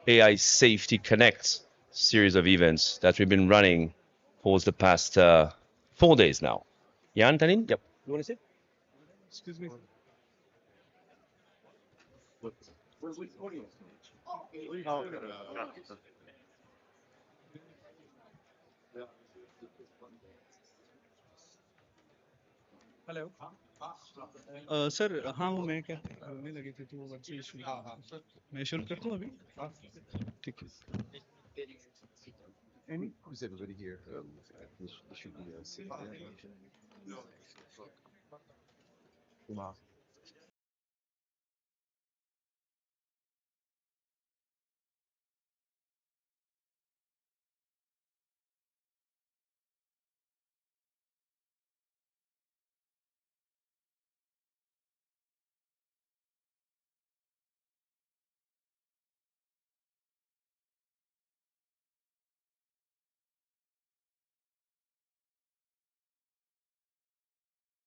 AI Safety Connect series of events that we've been running for the past 4 days now. Jan, Tanin? Yep. You want to say? Excuse me. Hello sir हाँ वो मैं क्या बोलने लगे थे तो वो वर्चुअल इशू मैं शुरू करता हूँ अभी ठीक है Any? Is everybody here? This should be a safe Wow.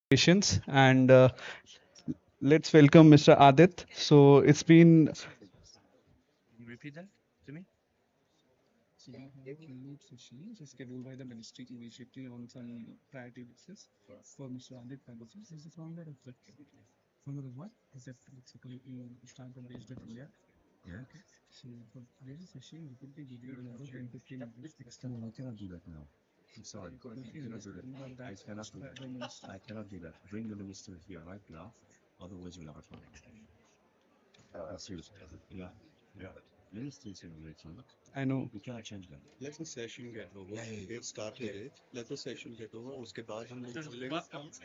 Patience and let's welcome Mr. Adit. So it's been. Can you repeat that to me? So we have a keynote session scheduled by the ministry immediately on some priority basis for Mr. Adit Pagasis. He's the founder of the founder of what? Is that basically startup based in India? Yeah. Okay. So for today's session, we could be giving you another 10 15 minutes. No, I cannot do that now. I'm sorry. I cannot do that. I cannot do that. I cannot do that. Bring the minister here right now. Otherwise, you'll have a problem. Seriously. Yeah. Yeah. Minister is in the meeting. I know. We cannot change that. Let the session get over. Yeah, yeah, yeah. We've started it. Let the session get over. उसके बाद हम लोग कर लेंगे.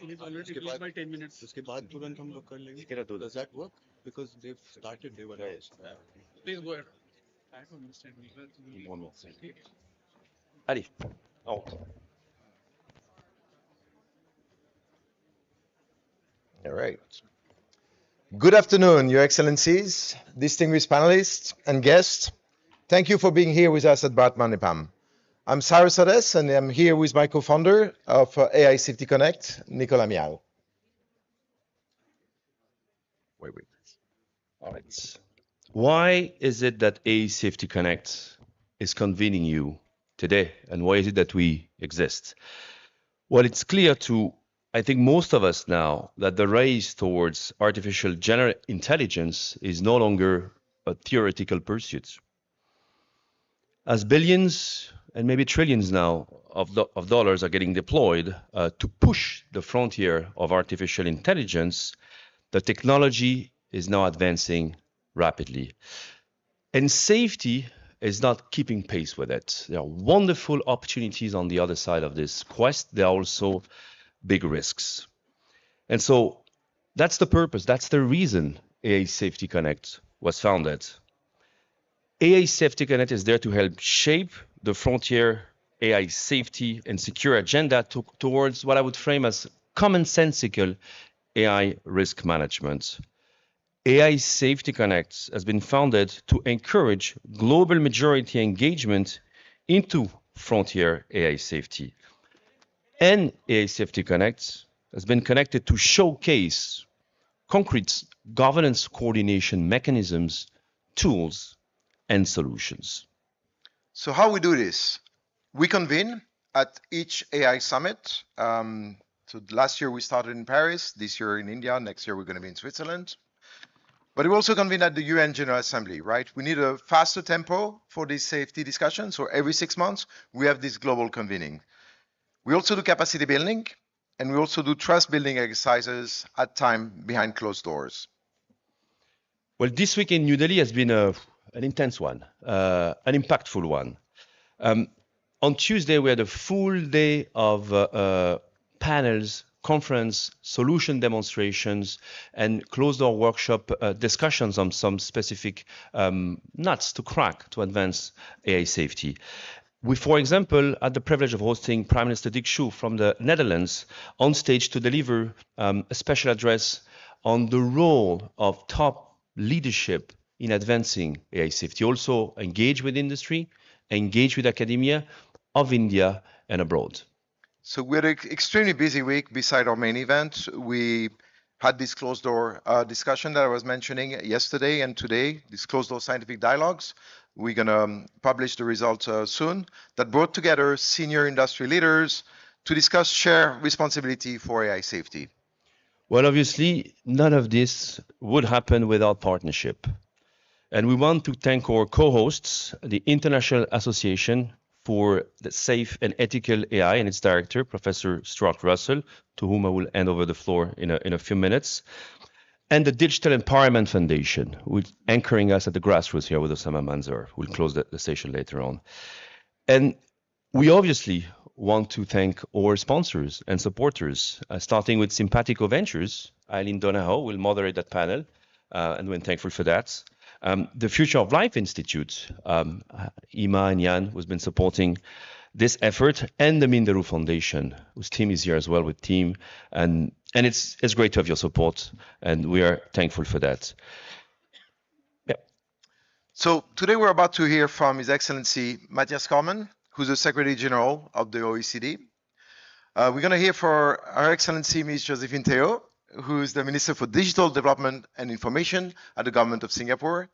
He's already closed by 10 minutes. उसके बाद तुरंत हम लोग कर लेंगे. cannot do that. Does that work? Because they've started. They were announced. Please go ahead. I don't understand. One more. Allez. Oh. All right. Good afternoon, Your Excellencies, distinguished panelists and guests. Thank you for being here with us at Bhat-Manipam. I'm Cyrus Ades, and I'm here with my co-founder of AI Safety Connect, Nicolas Miao. Wait. All right. Why is it that AI Safety Connect is convening you today, and why is it that we exist? Well, it's clear to, I think, most of us now that the race towards artificial general intelligence is no longer a theoretical pursuit. As billions and maybe trillions now of dollars are getting deployed to push the frontier of artificial intelligence, the technology is now advancing rapidly. And safety is not keeping pace with it. There are wonderful opportunities on the other side of this quest. There are also big risks. And so that's the purpose, that's the reason AI Safety Connect was founded. AI Safety Connect is there to help shape the frontier AI safety and secure agenda towards what I would frame as commonsensical AI risk management. AI Safety Connect has been founded to encourage global majority engagement into frontier AI safety. And AI Safety Connect has been connected to showcase concrete governance coordination mechanisms, tools, and solutions. So how we do this? We convene at each AI summit. So last year we started in Paris, this year in India, next year we're going to be in Switzerland. But we also convene at the UN General Assembly, right? We need a faster tempo for this safety discussion. So every 6 months, we have this global convening. We also do capacity building, and we also do trust building exercises at time behind closed doors. Well, this week in New Delhi has been an intense one, an impactful one. On Tuesday, we had a full day of panels, conference, solution demonstrations, and closed-door workshop discussions on some specific nuts to crack to advance AI safety. We, for example, had the privilege of hosting Prime Minister Dick Schoof from the Netherlands on stage to deliver a special address on the role of top leadership in advancing AI safety. Also engage with industry, engage with academia of India and abroad. So we had an extremely busy week beside our main event. We had this closed door discussion that I was mentioning yesterday and today, these closed door scientific dialogues. We're going to publish the results soon, that brought together senior industry leaders to discuss shared responsibility for AI safety. Well, obviously, none of this would happen without partnership. And we want to thank our co-hosts, the International Association for the Safe and Ethical AI and its director, Professor Stuart Russell, to whom I will hand over the floor in a few minutes, and the Digital Empowerment Foundation, who's anchoring us at the grassroots here with Osama Manzar. We'll close the session later on. And we obviously want to thank our sponsors and supporters, starting with Simpatico Ventures. Eileen Donahoe will moderate that panel, and we're thankful for that. The Future of Life Institute, Ima and Jan, who's been supporting this effort, and the Minderu Foundation, whose team is here as well with team. And it's great to have your support, and we are thankful for that. Yeah. So today we're about to hear from His Excellency Matthias Cormann, who's the Secretary General of the OECD. We're going to hear from Her Excellency Ms. Josephine Teo, who is the Minister for Digital Development and Information at the Government of Singapore.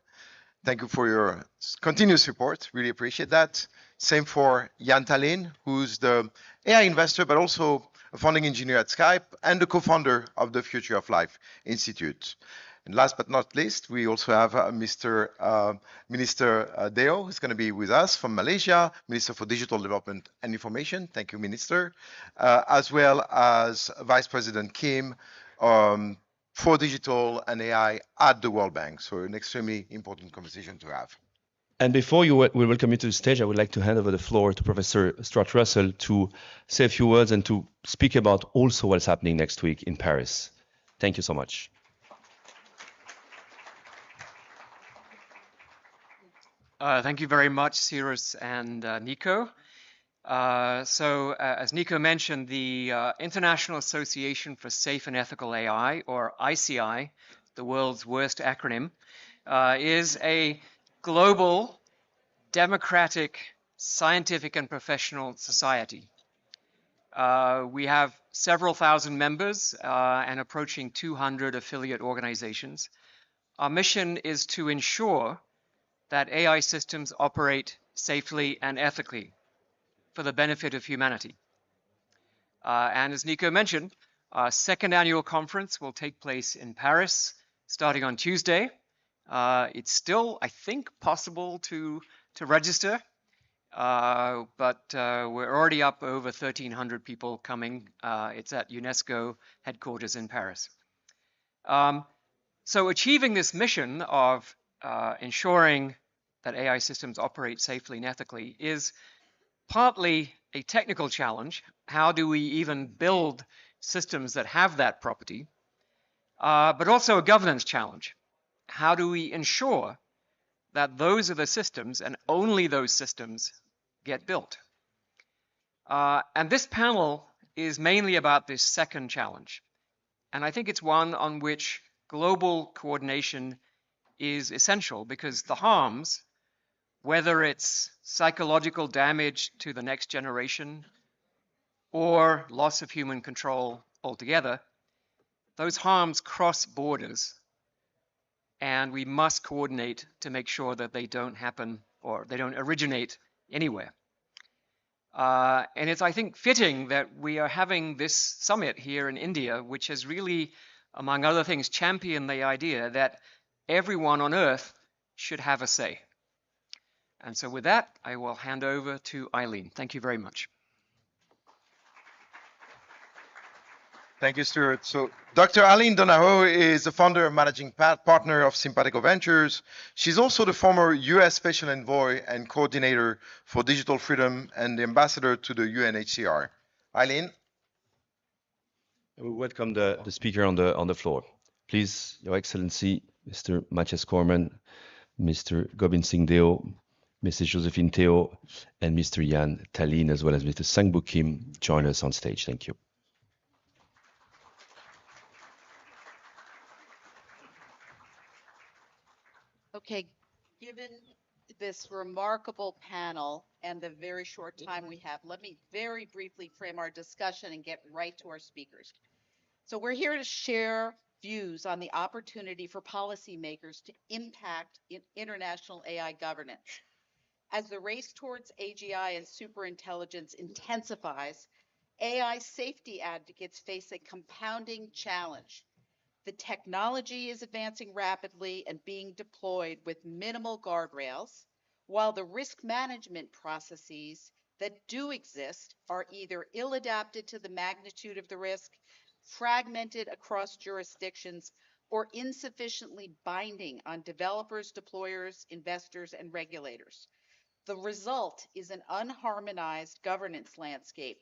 Thank you for your continuous support. Really appreciate that. Same for Jan Tallinn, who's the AI investor, but also a founding engineer at Skype and the co-founder of the Future of Life Institute. And last but not least, we also have Minister Deo, who's going to be with us from Malaysia, Minister for Digital Development and Information. Thank you, Minister. As well as Vice President Kim, for digital and AI at the World Bank. So an extremely important conversation to have. And before we welcome you to the stage, I would like to hand over the floor to Professor Stuart Russell to say a few words and to speak about also what's happening next week in Paris. Thank you so much. Thank you very much, Cyrus and Nico. As Nico mentioned, the International Association for Safe and Ethical AI, or ICI, the world's worst acronym, is a global, democratic, scientific and professional society. We have several thousand members and approaching 200 affiliate organizations. Our mission is to ensure that AI systems operate safely and ethically for the benefit of humanity. And as Nico mentioned, our second annual conference will take place in Paris starting on Tuesday. It's still, I think, possible to register, but we're already up over 1,300 people coming. It's at UNESCO headquarters in Paris. So achieving this mission of ensuring that AI systems operate safely and ethically is partly a technical challenge. How do we even build systems that have that property? But also a governance challenge. How do we ensure that those are the systems and only those systems get built? And this panel is mainly about this second challenge. And I think it's one on which global coordination is essential, because the harms, whether it's psychological damage to the next generation or loss of human control altogether, those harms cross borders, and we must coordinate to make sure that they don't happen or they don't originate anywhere. And it's, I think, fitting that we are having this summit here in India, which has really, among other things, championed the idea that everyone on Earth should have a say. And so with that, I will hand over to Eileen. Thank you very much. Thank you, Stuart. So Dr. Eileen Donahoe is the founder and managing partner of Simpatico Ventures. She's also the former US Special Envoy and coordinator for digital freedom and the ambassador to the UNHCR. Eileen? We welcome the speaker on the floor. Please, Your Excellency, Mr. Matthias Cormann, Mr. Gobind Singh Deo, Mrs. Josephine Teo, and Mr. Jan Tallinn, as well as Mr. Sangbu Kim, join us on stage. Thank you. Okay, given this remarkable panel and the very short time we have, let me very briefly frame our discussion and get right to our speakers. So we're here to share views on the opportunity for policymakers to impact international AI governance. As the race towards AGI and superintelligence intensifies, AI safety advocates face a compounding challenge. The technology is advancing rapidly and being deployed with minimal guardrails, while the risk management processes that do exist are either ill adapted to the magnitude of the risk, fragmented across jurisdictions, or insufficiently binding on developers, deployers, investors, and regulators. The result is an unharmonized governance landscape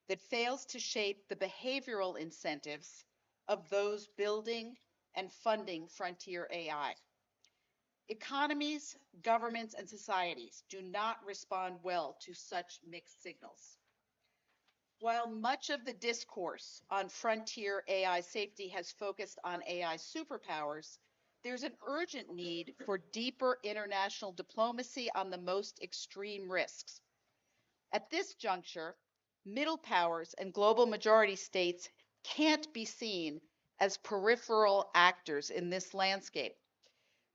that fails to shape the behavioral incentives of those building and funding frontier AI. Economies, governments, and societies do not respond well to such mixed signals. While much of the discourse on frontier AI safety has focused on AI superpowers, there's an urgent need for deeper international diplomacy on the most extreme risks. At this juncture, middle powers and global majority states can't be seen as peripheral actors in this landscape.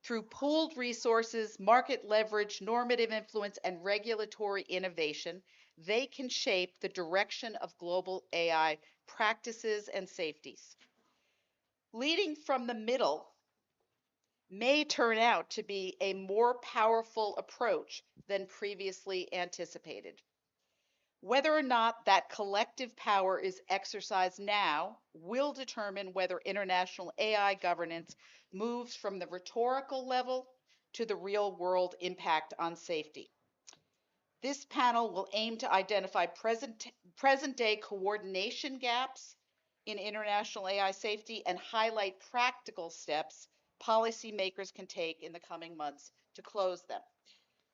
Through pooled resources, market leverage, normative influence, and regulatory innovation, they can shape the direction of global AI practices and safeties. Leading from the middle may turn out to be a more powerful approach than previously anticipated. Whether or not that collective power is exercised now will determine whether international AI governance moves from the rhetorical level to the real world impact on safety. This panel will aim to identify present day coordination gaps in international AI safety and highlight practical steps policymakers can take in the coming months to close them.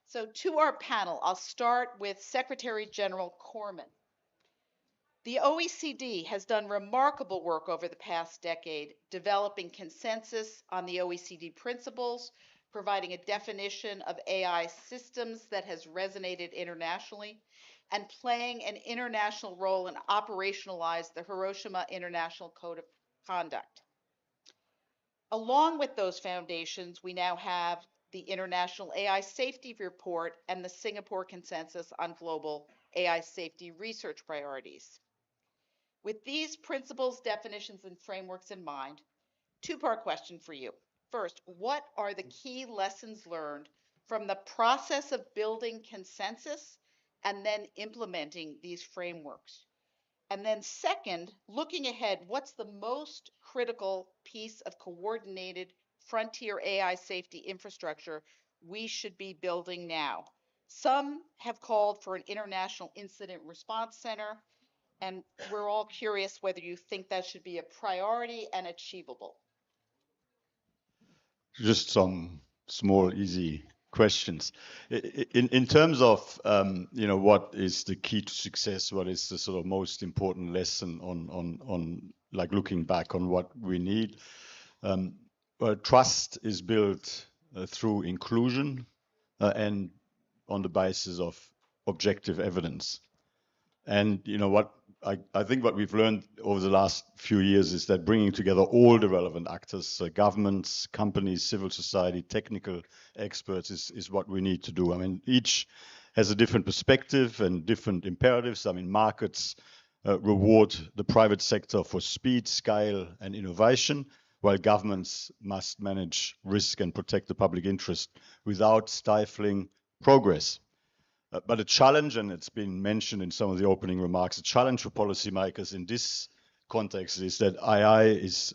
So to our panel, I'll start with Secretary General Corman. The OECD has done remarkable work over the past decade, developing consensus on the OECD principles, providing a definition of AI systems that has resonated internationally, and playing an international role in operationalize the Hiroshima International Code of Conduct. Along with those foundations, we now have the International AI Safety Report and the Singapore Consensus on Global AI Safety Research Priorities. With these principles, definitions, and frameworks in mind, two-part question for you. First, what are the key lessons learned from the process of building consensus and then implementing these frameworks? And then second, looking ahead, what's the most critical piece of coordinated frontier AI safety infrastructure we should be building now? Some have called for an international incident response center, and we're all curious whether you think that should be a priority and achievable. Just some small, easy questions. In terms of, what is the key to success? What is the sort of most important lesson on like looking back on what we need? Well, trust is built through inclusion and on the basis of objective evidence. And I think what we've learned over the last few years is that bringing together all the relevant actors, governments, companies, civil society, technical experts is what we need to do. I mean, each has a different perspective and different imperatives. I mean, markets reward the private sector for speed, scale, and innovation, while governments must manage risk and protect the public interest without stifling progress. But a challenge, and it's been mentioned in some of the opening remarks, a challenge for policymakers in this context is that AI is